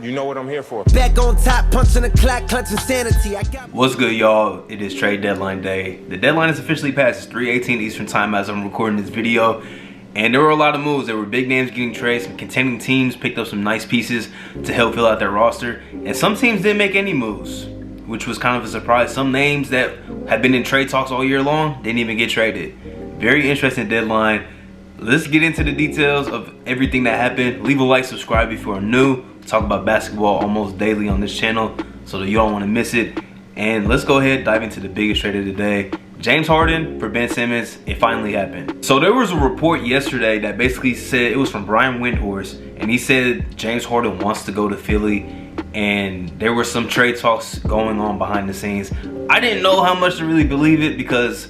You know what I'm here for. Back on top, punching the clock, clutching sanity. What's good, y'all? It is trade deadline day. The deadline is officially passed. It's 3:18 Eastern time as I'm recording this video. And there were a lot of moves. There were big names getting trades. Some contending teams picked up some nice pieces to help fill out their roster. And some teams didn't make any moves, which was kind of a surprise. Some names that have been in trade talks all year long didn't even get traded. Very interesting deadline. Let's get into the details of everything that happened. Leave a like, subscribe if you are new. Talk about basketball almost daily on this channel, so that you don't want to miss it. And let's go ahead, dive into the biggest trade of the day. James Harden for Ben Simmons. It finally happened. So there was a report yesterday that basically said, it was from Brian Windhorst, and he said James Harden wants to go to Philly, and there were some trade talks going on behind the scenes. I didn't know how much to really believe it, because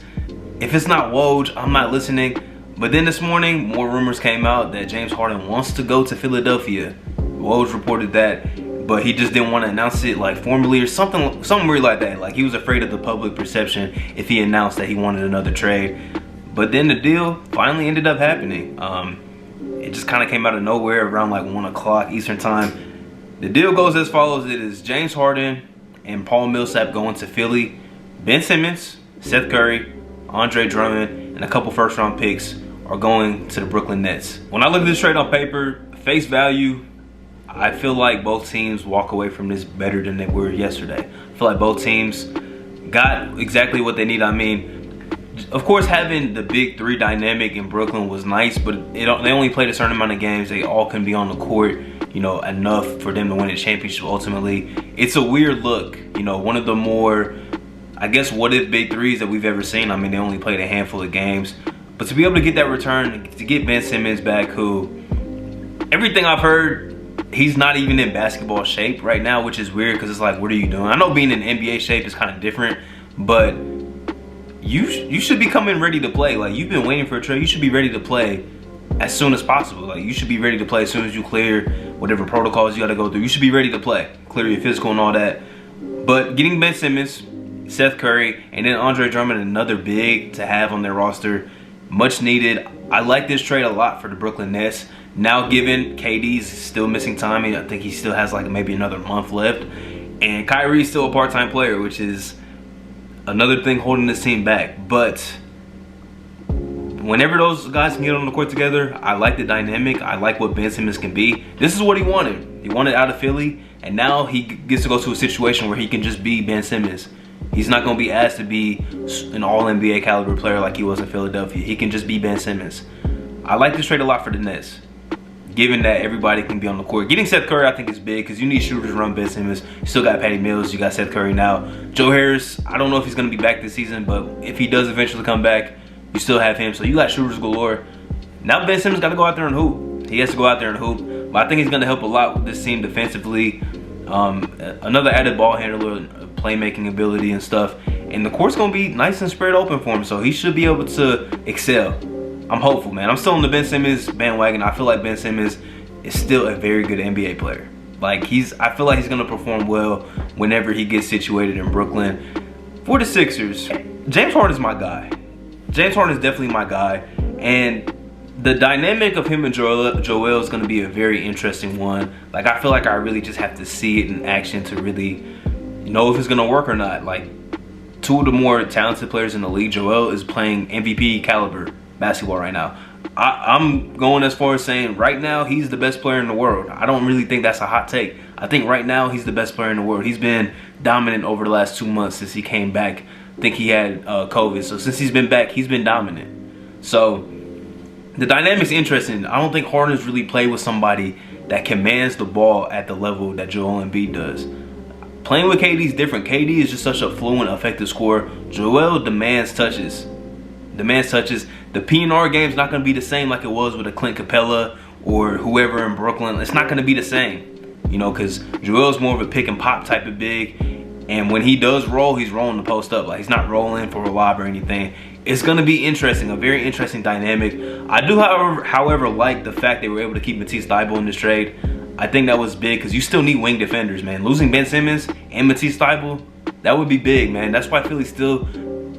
if it's not Woj, I'm not listening. But then this morning, more rumors came out that James Harden wants to go to Philadelphia. Woj reported that, but he just didn't want to announce it like formally or something weird like that. Like he was afraid of the public perception if he announced that he wanted another trade. But then the deal finally ended up happening. It just kind of came out of nowhere around like 1 o'clock Eastern time. The deal goes as follows. It is James Harden and Paul Millsap going to Philly. Ben Simmons, Seth Curry, Andre Drummond, and a couple first-round picks are going to the Brooklyn Nets. When I look at this trade on paper, face value, I feel like both teams walk away from this better than they were yesterday. I feel like both teams got exactly what they need. I mean, of course, having the big three dynamic in Brooklyn was nice, but they only played a certain amount of games. They all can be on the court, you know, enough for them to win a championship ultimately. It's a weird look, you know, one of the more, I guess, what if big threes that we've ever seen. I mean, they only played a handful of games. But to be able to get that return, to get Ben Simmons back, who, everything I've heard, he's not even in basketball shape right now, which is weird because it's like, what are you doing? I know being in NBA shape is kind of different, but you should be coming ready to play. Like, you've been waiting for a trade. You should be ready to play as soon as possible. Like, you should be ready to play as soon as you clear whatever protocols you got to go through. You should be ready to play, clear your physical and all that. But getting Ben Simmons, Seth Curry, and then Andre Drummond, another big to have on their roster, much needed. I like this trade a lot for the Brooklyn Nets. Now, given KD's still missing time, I think he still has like maybe another month left, and Kyrie's still a part-time player, which is another thing holding this team back. But whenever those guys can get on the court together, I like the dynamic. I like what Ben Simmons can be. This is what he wanted. He wanted out of Philly, and now he gets to go to a situation where he can just be Ben Simmons. He's not going to be asked to be an all-NBA caliber player like he was in Philadelphia. He can just be Ben Simmons. I like this trade a lot for the Nets, given that everybody can be on the court. Getting Seth Curry, I think, is big because you need shooters around Ben Simmons. You still got Patty Mills. You got Seth Curry now. Joe Harris, I don't know if he's going to be back this season, but if he does eventually come back, you still have him. So you got shooters galore. Now Ben Simmons got to go out there and hoop. He has to go out there and hoop. But I think he's going to help a lot with this team defensively. Another added ball handler, playmaking ability and stuff. And the court's going to be nice and spread open for him, so he should be able to excel. I'm hopeful, man. I'm still on the Ben Simmons bandwagon. I feel like Ben Simmons is still a very good NBA player. Like, I feel like he's going to perform well whenever he gets situated in Brooklyn. For the Sixers, James Harden is my guy. James Harden is definitely my guy. And the dynamic of him and Joel is going to be a very interesting one. Like, I feel like I really just have to see it in action to really know if it's going to work or not. Like, two of the more talented players in the league, Joel is playing MVP caliber basketball right now. I'm going as far as saying right now he's the best player in the world. I don't really think that's a hot take. I think right now he's the best player in the world. He's been dominant over the last 2 months since he came back. I think he had COVID. So since he's been back, he's been dominant. So the dynamic's interesting. I don't think Harden's really played with somebody that commands the ball at the level that Joel Embiid does. Playing with KD is different. KD is just such a fluent, effective scorer. Joel demands touches. The P&R game's not going to be the same like it was with a Clint Capella or whoever in Brooklyn. It's not going to be the same, you know, because Joel's more of a pick and pop type of big. And when he does roll, he's rolling the post up. Like, he's not rolling for a lob or anything. It's going to be interesting, a very interesting dynamic. I do, however, like the fact they were able to keep Matisse Thybulle in this trade. I think that was big because you still need wing defenders, man. Losing Ben Simmons and Matisse Thybulle, that would be big, man. That's why Philly's still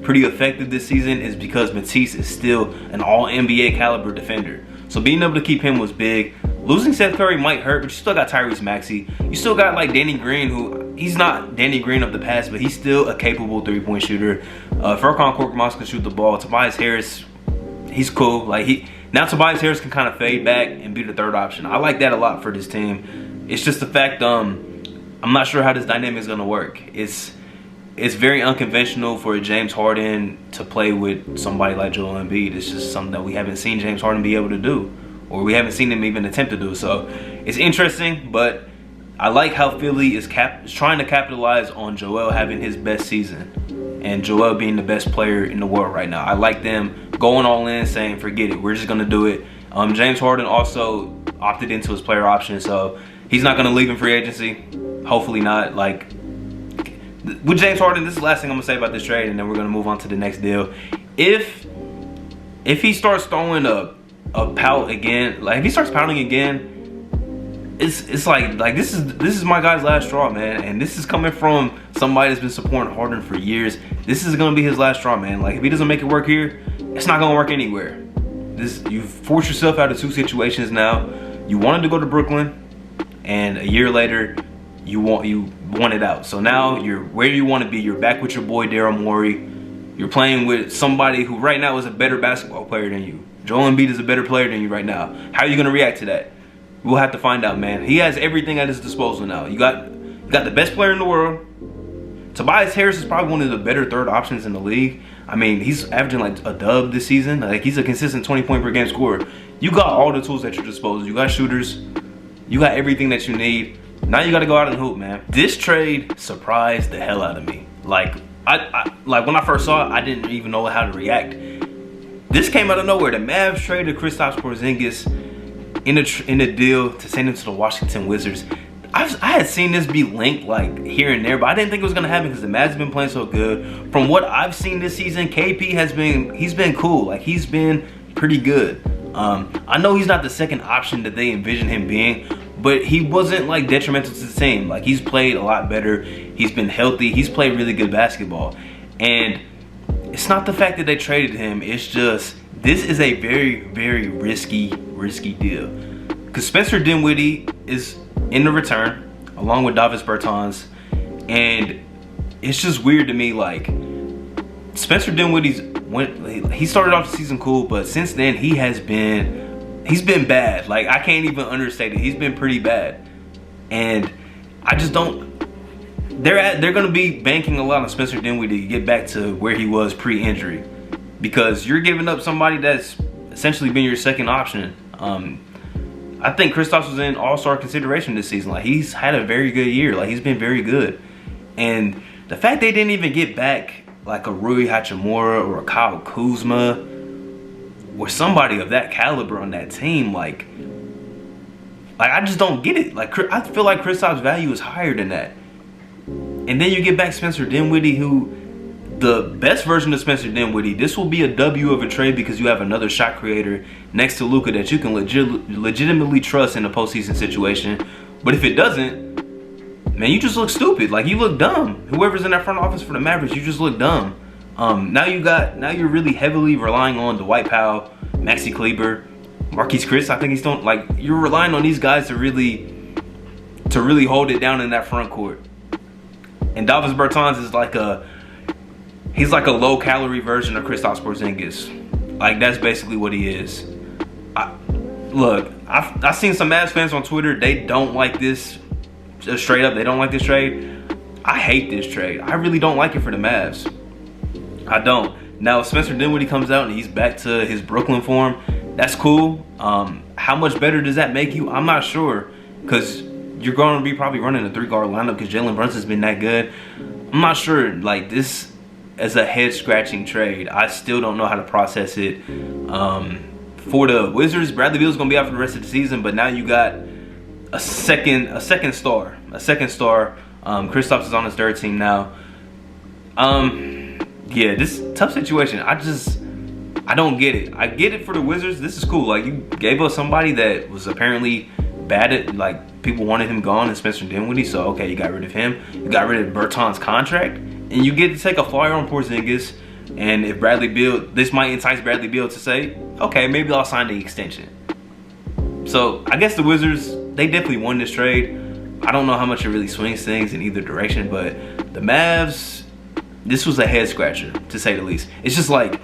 pretty effective this season, is because Matisse is still an all-NBA caliber defender. So being able to keep him was big. Losing Seth Curry might hurt, but you still got Tyrese Maxey. You still got like Danny Green, who he's not Danny Green of the past, but he's still a capable 3-point shooter. Furkan Korkmaz can shoot the ball. Tobias Harris, he's cool. Now Tobias Harris can kind of fade back and be the third option. I like that a lot for this team. It's just the fact I'm not sure how this dynamic is gonna work. It's very unconventional for James Harden to play with somebody like Joel Embiid. It's just something that we haven't seen James Harden be able to do, or we haven't seen him even attempt to do. So it's interesting, but I like how Philly is trying to capitalize on Joel having his best season and Joel being the best player in the world right now. I like them going all in, saying forget it, we're just gonna do it. James Harden also opted into his player option, so he's not gonna leave in free agency. Hopefully not. Like, with James Harden, this is the last thing I'm gonna say about this trade, and then we're gonna move on to the next deal. If he starts throwing a pout again, like if he starts pouting again, it's like this is my guy's last straw, man. And this is coming from somebody that's been supporting Harden for years. This is gonna be his last straw, man. Like, if he doesn't make it work here, it's not gonna work anywhere. You forced yourself out of 2 situations now. You wanted to go to Brooklyn, and a year later, you wanted out. So now you're where you want to be. You're back with your boy Daryl Morey. You're playing with somebody who right now is a better basketball player than you. Joel Embiid is a better player than you right now. How are you gonna react to that? We'll have to find out, man. He has everything at his disposal now. You got the best player in the world. Tobias Harris is probably one of the better third options in the league. I mean, he's averaging like a dub this season. Like, he's a consistent 20-point per game scorer. You got all the tools at your disposal. You got shooters. You got everything that you need. Now you got to go out and hoop, man. This trade surprised the hell out of me. Like, like when I first saw it, I didn't even know how to react. This came out of nowhere. The Mavs traded Kristaps Porzingis in a deal to send him to the Washington Wizards. I had seen this be linked like here and there, but I didn't think it was gonna happen because the Mavs have been playing so good. From what I've seen this season, KP he's been cool. Like, he's been pretty good. I know he's not the second option that they envision him being, but he wasn't like detrimental to the team. Like, he's played a lot better. He's been healthy. He's played really good basketball. And it's not the fact that they traded him. It's just, this is a very, very risky deal. Because Spencer Dinwiddie is in the return, along with Davis Bertans. And it's just weird to me, like, Spencer Dinwiddie's he started off the season cool, but since then he's been bad. Like, I can't even understate it. He's been pretty bad. And I just don't, they're gonna be banking a lot on Spencer Dinwiddie to get back to where he was pre-injury, because you're giving up somebody that's essentially been your second option. I think Kristaps was in all-star consideration this season. Like, he's had a very good year. Like, he's been very good. And the fact they didn't even get back like a Rui Hachimura or a Kyle Kuzma or somebody of that caliber on that team, like I just don't get it. Like, I feel like Kristaps' value is higher than that. And then you get back Spencer Dinwiddie, who, the best version of Spencer Dinwiddie, this will be a W of a trade because you have another shot creator next to Luka that you can legitimately trust in a postseason situation. But if it doesn't, man, you just look stupid. Like, you look dumb. Whoever's in that front office for the Mavericks, you just look dumb. Now you're really heavily relying on Dwight Powell, Maxi Kleber, Marquise Chris. I think he's doing, like, you're relying on these guys to really hold it down in that front court. And Davis Bertans is like he's like a low-calorie version of Kristaps Porzingis. Like, that's basically what he is. Look, I've seen some Mavs fans on Twitter. They don't like this. Just straight up, they don't like this trade. I hate this trade. I really don't like it for the Mavs. I don't. Now, if Spencer Dinwiddie comes out and he's back to his Brooklyn form, that's cool. How much better does that make you? I'm not sure, because you're going to be probably running a 3-guard lineup because Jalen Brunson's been that good. I'm not sure. Like, this is a head-scratching trade. I still don't know how to process it. For the Wizards, Bradley Beal's going to be out for the rest of the season, but now you got a second star. Kristaps is on his third team now. Yeah, this tough situation. I don't get it. I get it for the Wizards. This is cool. Like, you gave us somebody that was apparently bad at, like, people wanted him gone, and Spencer Dinwiddie. So okay, you got rid of him. You got rid of Bertans' contract, and you get to take a flyer on Porzingis. And if Bradley Beal, this might entice Bradley Beal to say, okay, maybe I'll sign the extension. So I guess the Wizards, they definitely won this trade. I don't know how much it really swings things in either direction, but the Mavs, this was a head scratcher to say the least. It's just like,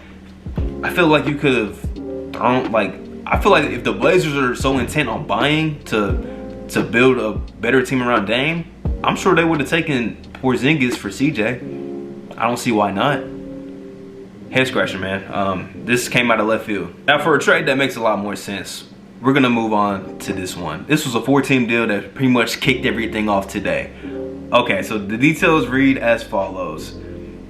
I feel like you could have thrown, like, I feel like if the Blazers are so intent on buying to build a better team around Dame, I'm sure they would have taken Porzingis for CJ. I don't see why not. Head scratcher, man. This came out of left field. Now for a trade that makes a lot more sense, we're gonna move on to this one. This was a 4-team deal that pretty much kicked everything off today. Okay, so the details read as follows.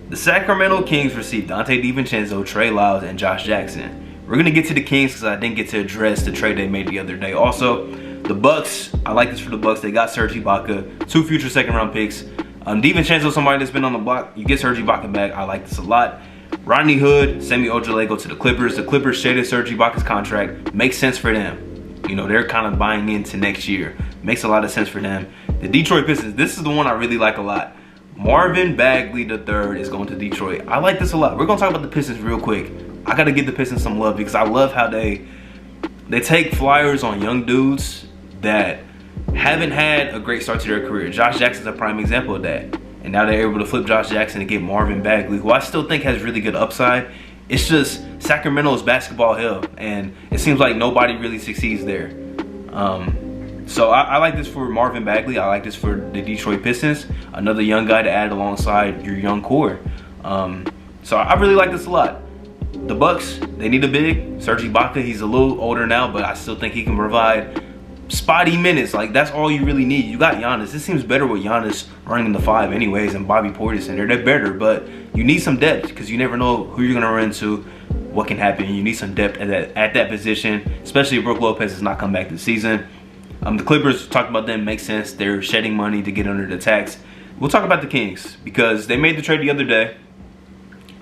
The Sacramento Kings received Donte DiVincenzo, Trey Lyles, and Josh Jackson. We're gonna get to the Kings because I didn't get to address the trade they made the other day. Also, the Bucks, I like this for the Bucks. They got Serge Ibaka, 2 future second-round picks. DiVincenzo, somebody that's been on the block. You get Serge Ibaka back. I like this a lot. Rodney Hood, Semi Ojeleye to the Clippers. The Clippers shaded Serge Ibaka's contract. Makes sense for them. You know, they're kind of buying into next year. Makes a lot of sense for them. The Detroit Pistons, this is the one I really like a lot. Marvin Bagley III is going to Detroit. I like this a lot. We're going to talk about the Pistons real quick. I got to give the Pistons some love because I love how they take flyers on young dudes that haven't had a great start to their career. Josh Jackson's a prime example of that. And now they're able to flip Josh Jackson and get Marvin Bagley, who I still think has really good upside. It's just Sacramento's basketball hell, and it seems like nobody really succeeds there. So I like this for Marvin Bagley. I like this for the Detroit Pistons. Another young guy to add alongside your young core. So I really like this a lot. The Bucks, they need a big. Serge Ibaka, he's a little older now, but I still think he can provide spotty minutes. Like, that's all you really need. You got Giannis. This seems better with Giannis running the 5 anyways and Bobby Portis in there. They're better, but you need some depth because you never know who you're going to run into, what can happen. You need some depth at that position, especially if Brook Lopez has not come back this season. The Clippers, talked about them, makes sense. They're shedding money to get under the tax. We'll talk about the Kings because they made the trade the other day.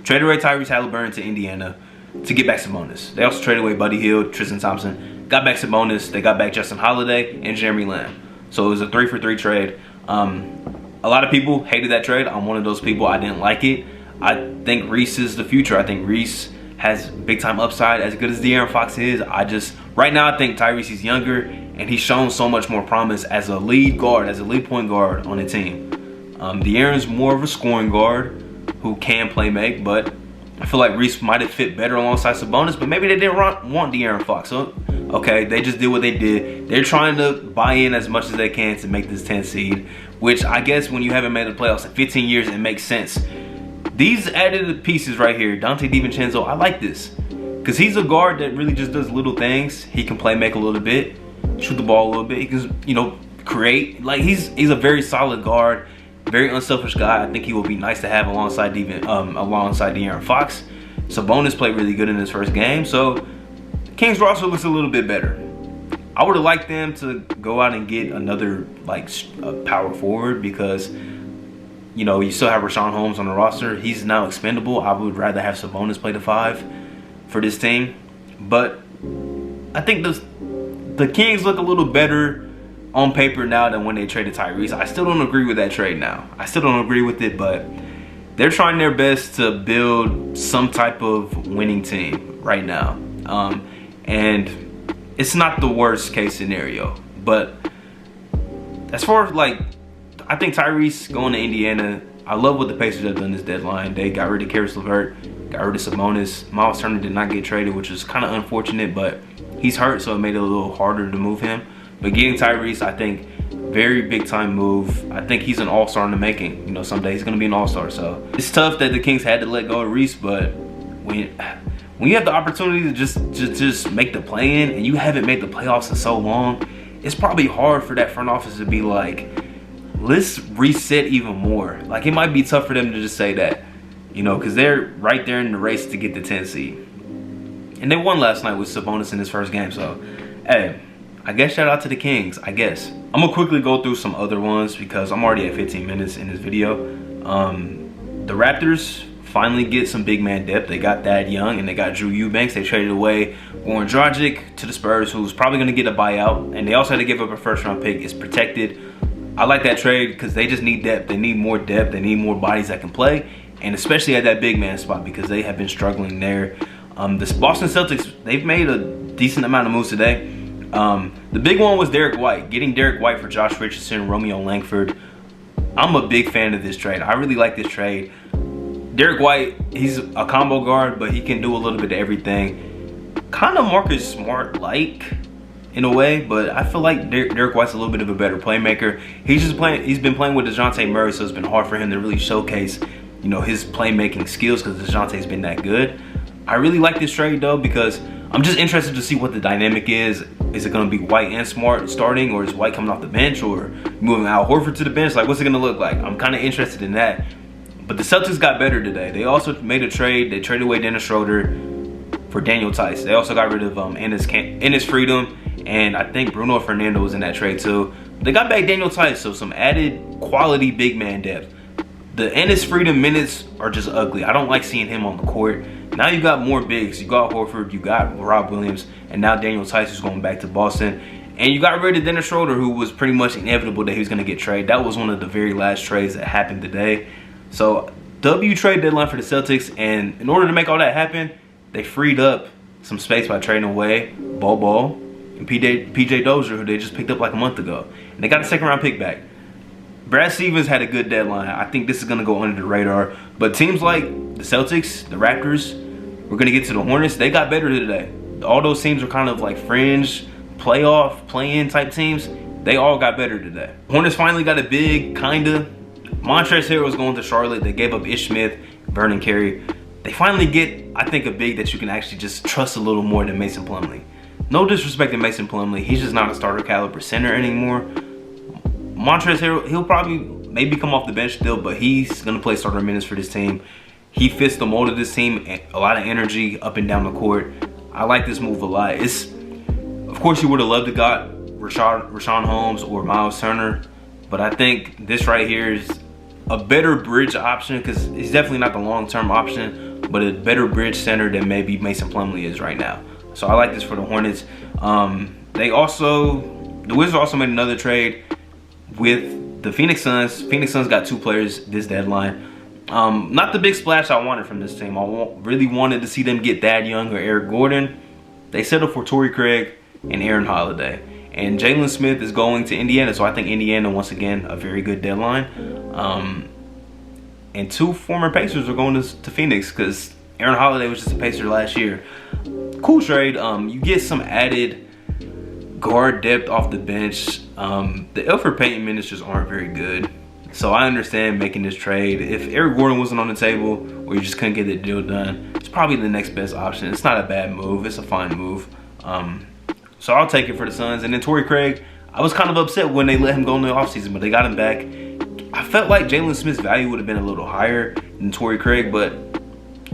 Traded away Tyrese Halliburton to Indiana to get back Sabonis. They also traded away Buddy Hield, Tristan Thompson. Got back Sabonis. They got back Justin Holiday and Jeremy Lamb. So it was a 3-for-3 trade. A lot of people hated that trade. I'm one of those people. I didn't like it. I think Reese is the future. I think Reese has big time upside. As good as De'Aaron Fox is, right now I think Tyrese is younger and he's shown so much more promise as a lead guard, as a lead point guard on the team. De'Aaron's more of a scoring guard who can play make, but I feel like Reese might have fit better alongside Sabonis, but maybe they didn't want De'Aaron Fox. So, okay, they just did what they did. They're trying to buy in as much as they can to make this 10 seed, which I guess when you haven't made the playoffs in 15 years, it makes sense. These added pieces right here, Donte DiVincenzo, I like this because he's a guard that really just does little things. He can play make a little bit, shoot the ball a little bit. He can, you know, create. Like, he's a very solid guard. Very unselfish guy. I think he will be nice to have alongside De'Aaron Fox. Sabonis played really good in his first game, so Kings roster looks a little bit better. I would have liked them to go out and get another power forward because, you know, you still have Rashawn Holmes on the roster. He's now expendable. I would rather have Sabonis play the 5 for this team, but I think the Kings look a little better on paper now than when they traded Tyrese. I still don't agree with that trade now. I still don't agree with it, but they're trying their best to build some type of winning team right now. And it's not the worst case scenario. But as far as, like, I think Tyrese going to Indiana, I love what the Pacers have done this deadline. They got rid of Karis LeVert, got rid of Sabonis. Miles Turner did not get traded, which is kind of unfortunate, but he's hurt, so it made it a little harder to move him. But getting Tyrese, I think, very big time move. I think he's an all-star in the making. You know, someday he's going to be an all-star. So it's tough that the Kings had to let go of Reese, but when you have the opportunity to just make the play-in and you haven't made the playoffs in so long, it's probably hard for that front office to be like, let's reset even more. Like, it might be tough for them to just say that, you know, because they're right there in the race to get the 10 seed. And they won last night with Sabonis in his first game. So, hey, I guess shout out to the Kings, I guess. I'm going to quickly go through some other ones because I'm already at 15 minutes in this video. The Raptors finally get some big man depth. They got Thad Young and they got Drew Eubanks. They traded away Goran Dragic to the Spurs, who's probably going to get a buyout. And they also had to give up a first-round pick. It's protected. I like that trade because they just need depth. They need more depth. They need more bodies that can play. And especially at that big man spot because they have been struggling there. The Boston Celtics, they've made a decent amount of moves today. The big one was Derek White. Getting Derek White for Josh Richardson, Romeo Langford. I'm a big fan of this trade. I really like this trade. Derek White, he's a combo guard, but he can do a little bit of everything. Kind of Marcus Smart-like in a way, but I feel like Derek White's a little bit of a better playmaker. He's been playing with DeJounte Murray, so it's been hard for him to really showcase, you know, his playmaking skills because DeJounte's been that good. I really like this trade though because I'm just interested to see what the dynamic is. Is it going to be White and Smart starting, or is White coming off the bench, or moving Al Horford to the bench? Like, what's it going to look like? I'm kind of interested in that. But the Celtics got better today. They also made a trade. They traded away Dennis Schroeder for Daniel Tice. They also got rid of Enes Freedom, and I think Bruno Fernando was in that trade too. They got back Daniel Tice, so some added quality big man depth. The Enes Freedom minutes are just ugly. I don't like seeing him on the court. Now you got more bigs. You got Horford, you got Rob Williams, and now Daniel Tice is going back to Boston. And you got rid of Dennis Schroeder, who was pretty much inevitable that he was going to get traded. That was one of the very last trades that happened today. So, W trade deadline for the Celtics, and in order to make all that happen, they freed up some space by trading away Bobo and PJ Dozier, who they just picked up like a month ago. And they got a second-round pick back. Brad Stevens had a good deadline. I think this is going to go under the radar. But teams like the Celtics, the Raptors, we're going to get to the Hornets. They got better today. All those teams are kind of like fringe, playoff, play-in type teams. They all got better today. Hornets finally got a big, kinda. Montrezl Harrell was going to Charlotte. They gave up Ish Smith, Vernon Carey. They finally get, I think, a big that you can actually just trust a little more than Mason Plumlee. No disrespect to Mason Plumlee. He's just not a starter caliber center anymore. Montrezl Harrell, he'll probably maybe come off the bench still, but he's going to play starter minutes for this team. He fits the mold of this team, a lot of energy up and down the court. I like this move a lot. Of course, you would have loved to got Rashawn Holmes or Miles Turner, but I think this right here is a better bridge option because he's definitely not the long-term option, but a better bridge center than maybe Mason Plumlee is right now. So I like this for the Hornets. The Wizards also made another trade with the Phoenix Suns. Phoenix Suns got two players this deadline. Not the big splash I wanted from this team. I really wanted to see them get Thad Young or Eric Gordon. They settled for Torrey Craig and Aaron Holiday. And Jalen Smith is going to Indiana, so I think Indiana, once again, a very good deadline. And two former Pacers are going to Phoenix because Aaron Holiday was just a Pacer last year. Cool trade. You get some added guard depth off the bench. The Elfrid Payton minutes just aren't very good. So I understand making this trade. If Eric Gordon wasn't on the table or you just couldn't get the deal done, it's probably the next best option. It's not a bad move. It's a fine move. So I'll take it for the Suns. And then Torrey Craig, I was kind of upset when they let him go in the offseason, but they got him back. I felt like Jalen Smith's value would have been a little higher than Torrey Craig, but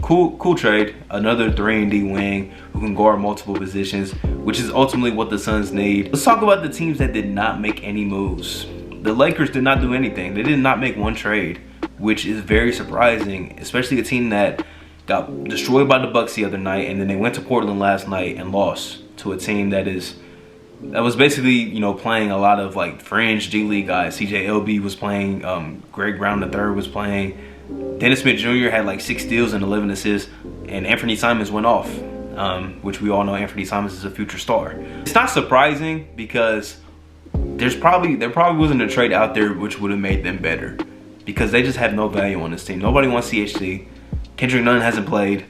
cool trade. Another 3-and-D wing who can guard multiple positions, which is ultimately what the Suns need. Let's talk about the teams that did not make any moves. The Lakers did not do anything. They did not make one trade, which is very surprising, especially a team that got destroyed by the Bucks the other night, and then they went to Portland last night and lost to a team that was basically, you know, playing a lot of like fringe G League guys. CJ LB was playing, Greg Brown III was playing, Dennis Smith Jr. had like 6 steals and 11 assists, and Anthony Simons went off, which we all know Anthony Simons is a future star. It's not surprising because there probably wasn't a trade out there which would have made them better because they just have no value on this team. Nobody wants CHC. Kendrick Nunn hasn't played.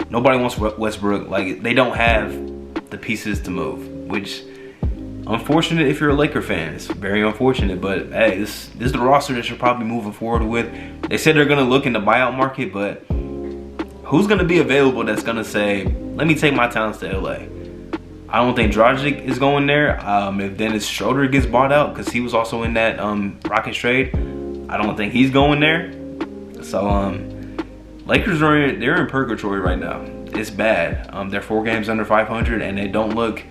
Nobody wants Westbrook. Like, they don't have the pieces to move, which unfortunate if you're a Laker fan. It's very unfortunate, but hey, this is the roster that you're probably moving forward with. They said they're going to look in the buyout market, but who's going to be available that's going to say, let me take my talents to LA? I don't think Dragic is going there. If Dennis Schroeder gets bought out, because he was also in that Rockets trade, I don't think he's going there. So Lakers they're in purgatory right now. It's bad. They're 4 games under 500, and they don't look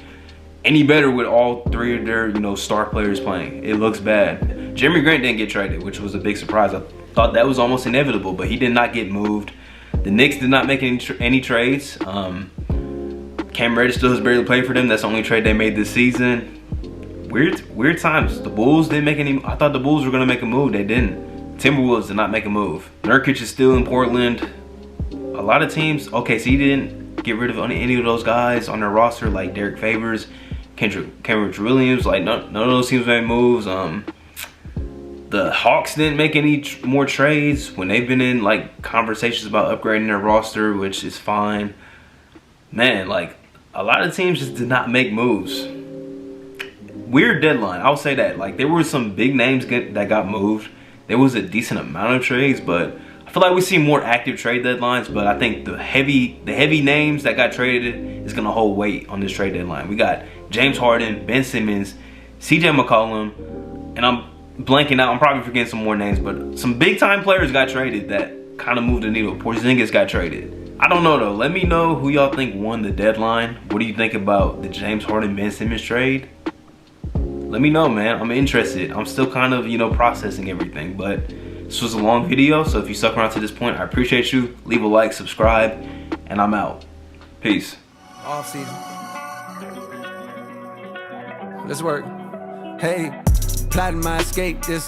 any better with all 3 of their, you know, star players playing. It looks bad. Jeremy Grant didn't get traded, which was a big surprise. I thought that was almost inevitable, but he did not get moved. The Knicks did not make any trades. Cam Reddish still has barely played for them. That's the only trade they made this season. Weird times. The Bulls didn't make any. I thought the Bulls were going to make a move. They didn't. Timberwolves did not make a move. Nurkic is still in Portland. A lot of teams. Okay, so he didn't get rid of any of those guys on their roster like Derek Favors. Kendrick Williams. Like none of those teams made moves. The Hawks didn't make any more trades when they've been in like conversations about upgrading their roster, which is fine. Man, like a lot of teams just did not make moves. Weird deadline, I'll say that. Like there were some big names that got moved. There was a decent amount of trades, but I feel like we see more active trade deadlines. But I think the heavy names that got traded is gonna hold weight on this trade deadline. We got James Harden, Ben Simmons, CJ McCollum, and I'm blanking out. I'm probably forgetting some more names, but some big time players got traded that kind of moved the needle. Porzingis got traded. I don't know though. Let me know who y'all think won the deadline. What do you think about the James Harden Ben Simmons trade? Let me know, man. I'm interested. I'm still kind of, you know, processing everything, but this was a long video, so if you stuck around to this point, I appreciate you. Leave a like, subscribe, and I'm out. Peace. Off season. Let's work. Hey, plotting my escape this